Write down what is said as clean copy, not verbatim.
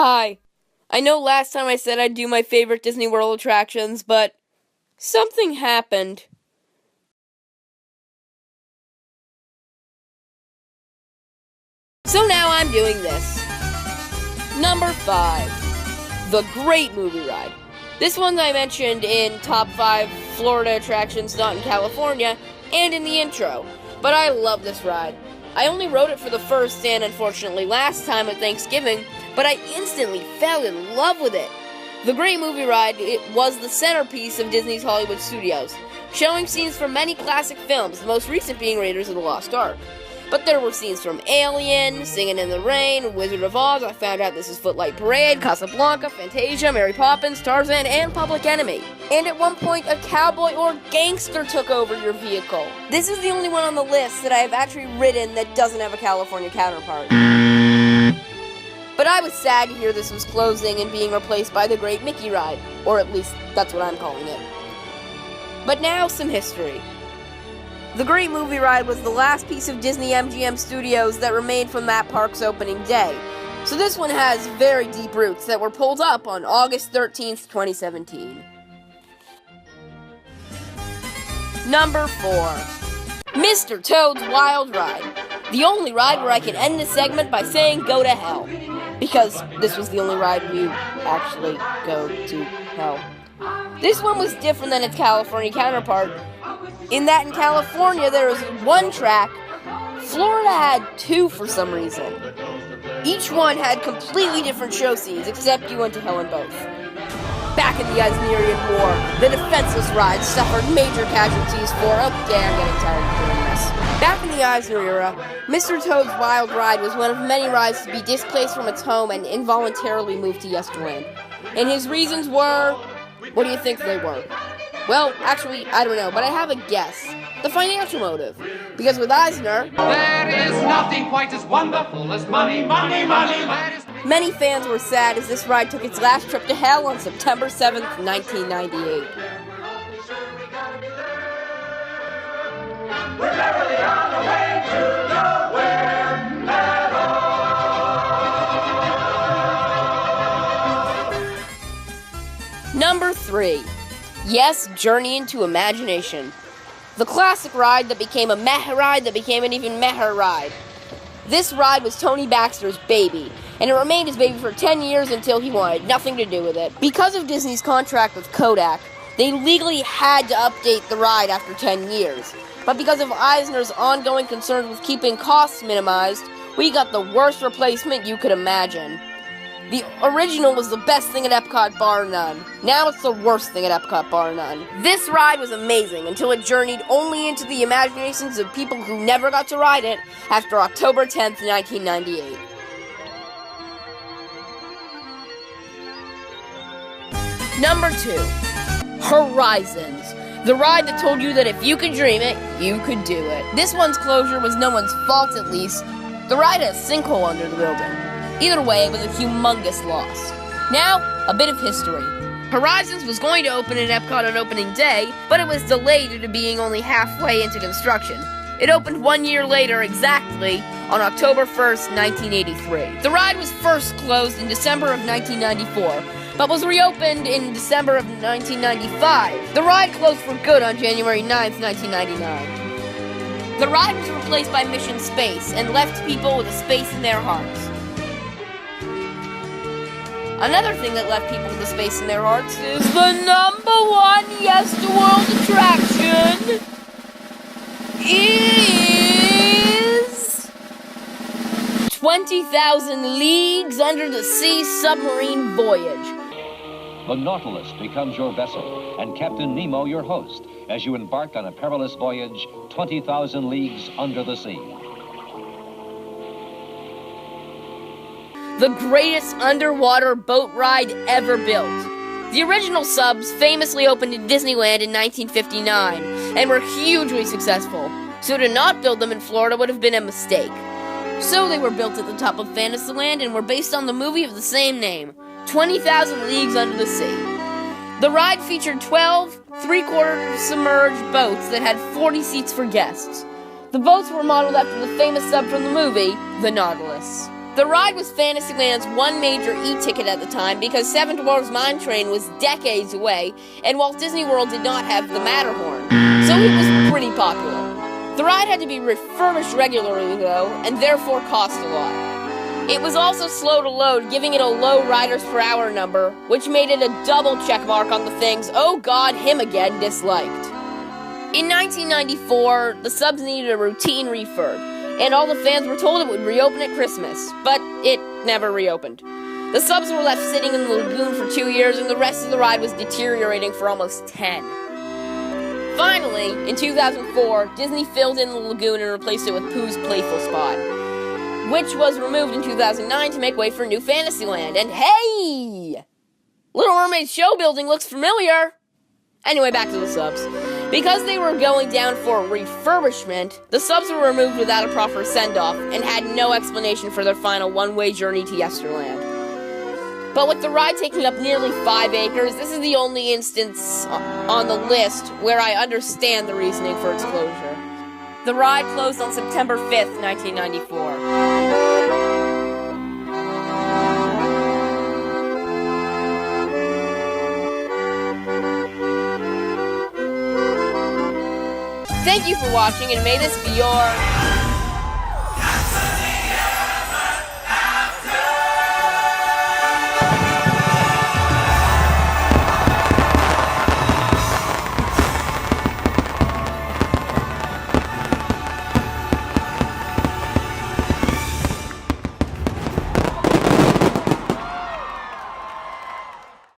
Hi. I know last time I said I'd do my favorite Disney World attractions, but something happened. So now I'm doing this. Number 5. The Great Movie Ride. This one I mentioned in Top 5 Florida attractions not in California and in the intro, but I love this ride. I only rode it for the first and unfortunately last time at Thanksgiving, but I instantly fell in love with it. The Great Movie Ride, it was the centerpiece of Disney's Hollywood Studios, showing scenes from many classic films, the most recent being Raiders of the Lost Ark. But there were scenes from Alien, Singin' in the Rain, Wizard of Oz, I found out this is Footlight Parade, Casablanca, Fantasia, Mary Poppins, Tarzan, and Public Enemy. And at one point, a cowboy or gangster took over your vehicle. This is the only one on the list that I have actually ridden that doesn't have a California counterpart. But I was sad to hear this was closing and being replaced by the Great Mickey Ride, or at least that's what I'm calling it. But now, some history. The Great Movie Ride was the last piece of Disney MGM Studios that remained from that park's opening day. So this one has very deep roots that were pulled up on August 13th, 2017. Number 4. Mr. Toad's Wild Ride. The only ride where I can end this segment by saying go to hell. Because this was the only ride where you actually go to hell. This one was different than its California counterpart, in that in California there was one track, Florida had 2 for some reason. Each one had completely different show scenes, except you went to hell in both. Back in the Eisnerian War, the defenseless ride suffered major casualties for, I'm getting tired of doing this. Back in the Eisner era, Mr. Toad's Wild Ride was one of many rides to be displaced from its home and involuntarily moved to Yesterworld. And his reasons were, what do you think they were? Well, actually, I don't know, but I have a guess. The financial motive. Because with Eisner, there is nothing quite as wonderful as money, money, money, money. Many fans were sad as this ride took its last trip to hell on September 7th, 1998. We're merrily on our way to nowhere, meadow. Number 3. Yes, Journey into Imagination. The classic ride that became a meh ride that became an even meher ride. This ride was Tony Baxter's baby, and it remained his baby for 10 years until he wanted nothing to do with it. Because of Disney's contract with Kodak, they legally had to update the ride after 10 years. But because of Eisner's ongoing concerns with keeping costs minimized, we got the worst replacement you could imagine. The original was the best thing at Epcot, bar none. Now it's the worst thing at Epcot, bar none. This ride was amazing until it journeyed only into the imaginations of people who never got to ride it after October 10th, 1998. Number 2. Horizons. The ride that told you that if you could dream it, you could do it. This one's closure was no one's fault, at least. The ride had a sinkhole under the building. Either way, it was a humongous loss. Now, a bit of history. Horizons was going to open at Epcot on opening day, but it was delayed due to being only halfway into construction. It opened 1 year later exactly, on October 1st, 1983. The ride was first closed in December of 1994, but was reopened in December of 1995. The ride closed for good on January 9th, 1999. The ride was replaced by Mission Space and left people with a space in their hearts. Another thing that left people with a space in their hearts is the number 1 Yesterworld attraction is 20,000 Leagues Under the Sea Submarine Voyage. The Nautilus becomes your vessel, and Captain Nemo your host, as you embark on a perilous voyage 20,000 leagues under the sea. The greatest underwater boat ride ever built. The original subs famously opened in Disneyland in 1959 and were hugely successful, so to not build them in Florida would have been a mistake. So they were built at the top of Fantasyland and were based on the movie of the same name, 20,000 Leagues Under the Sea. The ride featured 12 3/4 submerged boats that had 40 seats for guests. The boats were modeled after the famous sub from the movie, the Nautilus. The ride was Fantasyland's one major e-ticket at the time because Seven Dwarfs Mine Train was decades away, and Walt Disney World did not have the Matterhorn, so it was pretty popular. The ride had to be refurbished regularly, though, and therefore cost a lot. It was also slow to load, giving it a low riders per hour number, which made it a double check mark on the things "Oh God, him again" disliked. In 1994, the subs needed a routine refurb, and all the fans were told it would reopen at Christmas, but it never reopened. The subs were left sitting in the lagoon for 2 years, and the rest of the ride was deteriorating for almost 10. Finally, in 2004, Disney filled in the lagoon and replaced it with Pooh's Playful Spot, which was removed in 2009 to make way for New Fantasyland. And hey! Little Mermaid's show building looks familiar! Anyway, back to the subs. Because they were going down for refurbishment, the subs were removed without a proper send-off and had no explanation for their final one-way journey to Yesterland. But with the ride taking up nearly 5 acres, this is the only instance on the list where I understand the reasoning for its closure. The ride closed on September 5th, 1994. Thank you for watching, and may this be your